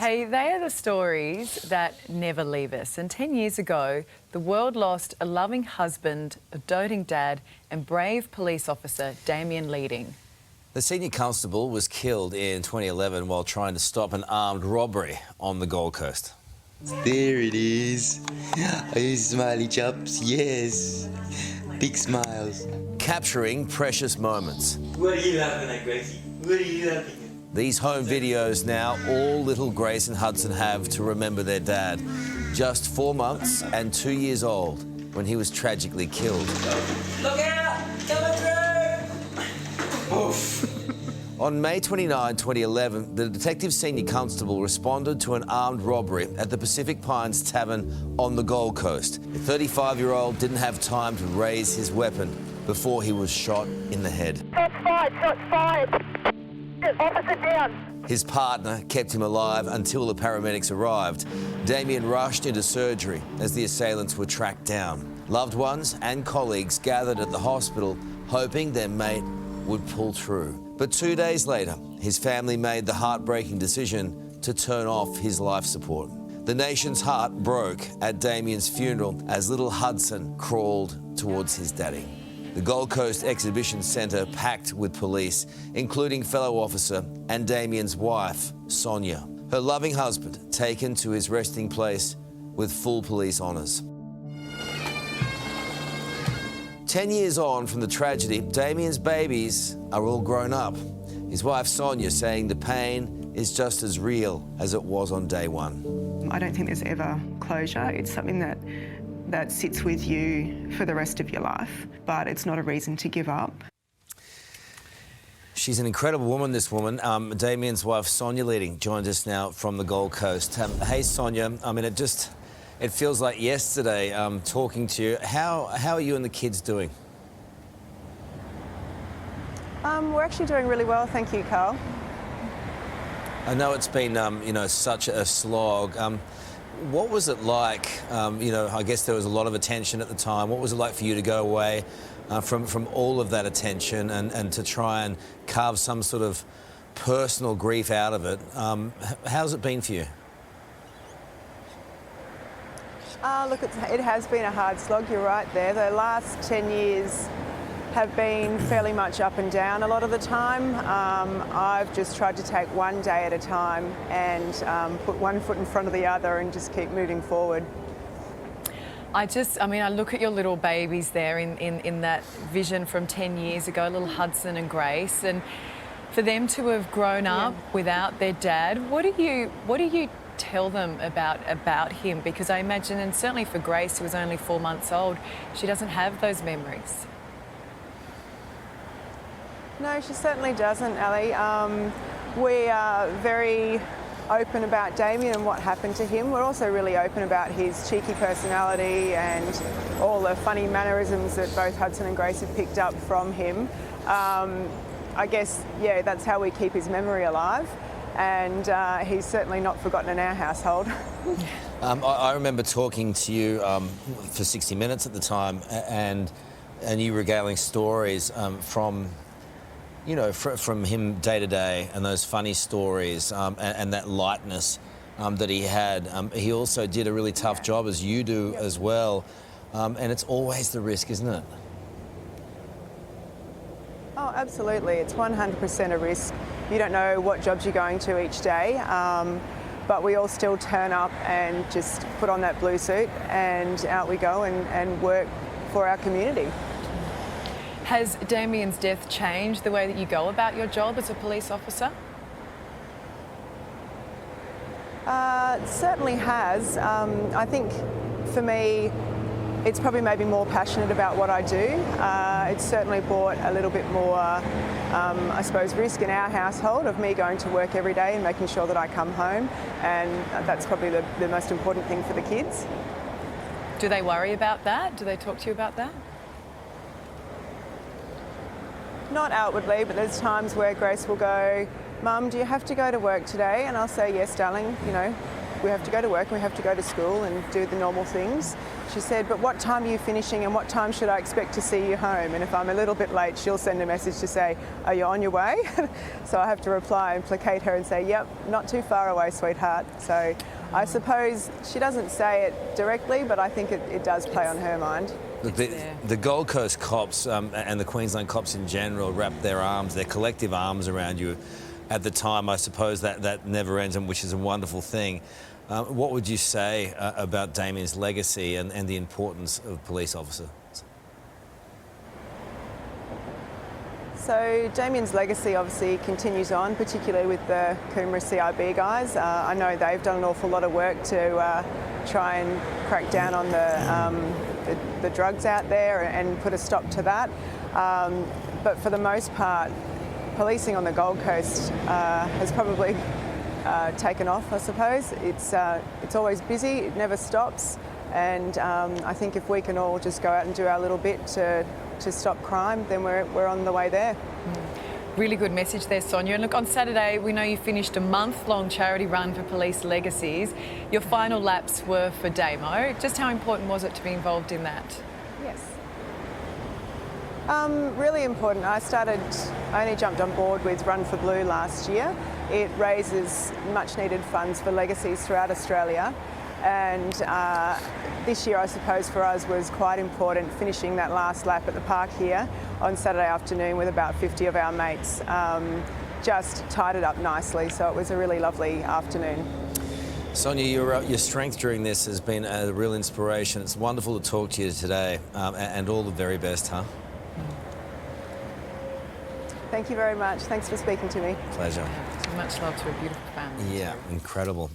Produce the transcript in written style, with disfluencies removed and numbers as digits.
Hey, they are the stories that never leave us. And 10 years ago, the world lost a loving husband, a doting dad and brave police officer, Damien Leading. The senior constable was killed in 2011 while trying to stop an armed robbery on the Gold Coast. There it is. Oh, smiley chops, yes. Big smiles. Capturing precious moments. What are you laughing at, Gracie? What are you laughing at? These home videos now all little Grace and Hudson have to remember their dad. Just 4 months and 2 years old when he was tragically killed. Look out! Coming through! Oof. On May 29, 2011, the detective senior constable responded to an armed robbery at the Pacific Pines Tavern on the Gold Coast. The 35-year-old didn't have time to raise his weapon before he was shot in the head. Shots fired! Officer down. His partner kept him alive until the paramedics arrived. Damien rushed into surgery as the assailants were tracked down. Loved ones and colleagues gathered at the hospital, hoping their mate would pull through. But 2 days later, his family made the heartbreaking decision to turn off his life support. The nation's heart broke at Damien's funeral as little Hudson crawled towards his daddy. The Gold Coast Exhibition Centre packed with police, including fellow officer and Damien's wife, Sonia. Her loving husband taken to his resting place with full police honours. 10 years on from the tragedy, Damien's babies are all grown up. His wife, Sonia, saying the pain is just as real as it was on day one. I don't think there's ever closure. It's something that sits with you for the rest of your life, but it's not a reason to give up. She's an incredible woman, this woman. Damien's wife, Sonia Leading, joins us now from the Gold Coast. Hey, Sonia, I mean, it feels like yesterday talking to you. How are you and the kids doing? We're actually doing really well, thank you, Karl. I know it's been, you know, such a slog. What was it like? You know, I guess there was a lot of attention at the time. What was it like for you to go away from all of that attention and to try and carve some sort of personal grief out of it? How's it been for you? Look, it has been a hard slog, you're right there. The last 10 years have been fairly much up and down a lot of the time. I've just tried to take one day at a time and put one foot in front of the other and just keep moving forward. I mean, I look at your little babies there in that vision from 10 years ago, little Hudson and Grace, and for them to have grown up without their dad, what do you tell them about him? Because I imagine, and certainly for Grace, who was only 4 months old, she doesn't have those memories. No, she certainly doesn't, Ali. We are very open about Damien and what happened to him. We're also really open about his cheeky personality and all the funny mannerisms that both Hudson and Grace have picked up from him. I guess, yeah, that's how we keep his memory alive. And he's certainly not forgotten in our household. I remember talking to you for 60 Minutes at the time, and you regaling stories from, you know, from him day to day, and those funny stories and that lightness that he had. He also did a really tough job, as you do as well, and it's always the risk, isn't it? Oh, absolutely. It's 100% a risk. You don't know what jobs you're going to each day, but we all still turn up and just put on that blue suit and out we go and work for our community. Has Damien's death changed the way that you go about your job as a police officer? It certainly has. I think for me, it's probably made me more passionate about what I do. It's certainly brought a little bit more, I suppose, risk in our household of me going to work every day and making sure that I come home, and that's probably the most important thing for the kids. Do they worry about that? Do they talk to you about that? Not outwardly, but there's times where Grace will go, "Mum, do you have to go to work today?" And I'll say, "Yes, darling, you know, we have to go to work and we have to go to school and do the normal things. She said, but what time are you finishing and what time should I expect to see you home? And if I'm a little bit late, she'll send a message to say, are you on your way? So I have to reply and placate her and say, yep, not too far away, sweetheart. So I suppose she doesn't say it directly, but I think it does play on her mind. Look, the Gold Coast cops and the Queensland cops in general wrap their arms, their collective arms around you at the time. I suppose that never ends, and which is a wonderful thing. What would you say about Damien's legacy and the importance of police officers? So Damien's legacy obviously continues on, particularly with the Coomera CIB guys. I know they've done an awful lot of work to try and crack down on the drugs out there and put a stop to that. But for the most part, policing on the Gold Coast has probably taken off, I suppose. It's always busy, it never stops, and I think if we can all just go out and do our little bit to stop crime, then we're on the way there. Really good message there, Sonia. And look, on Saturday, we know you finished a month-long charity run for police legacies. Your final laps were for Damo. Just how important was it to be involved in that? Yes. Really important. I only jumped on board with Run for Blue last year. It raises much-needed funds for legacies throughout Australia. And this year, I suppose, for us was quite important, finishing that last lap at the park here on Saturday afternoon with about 50 of our mates. Just tied it up nicely, so it was a really lovely afternoon. Sonia, your strength during this has been a real inspiration. It's wonderful to talk to you today, and all the very best, huh? Thank you very much. Thanks for speaking to me. Pleasure. So much love to a beautiful family. Yeah, incredible.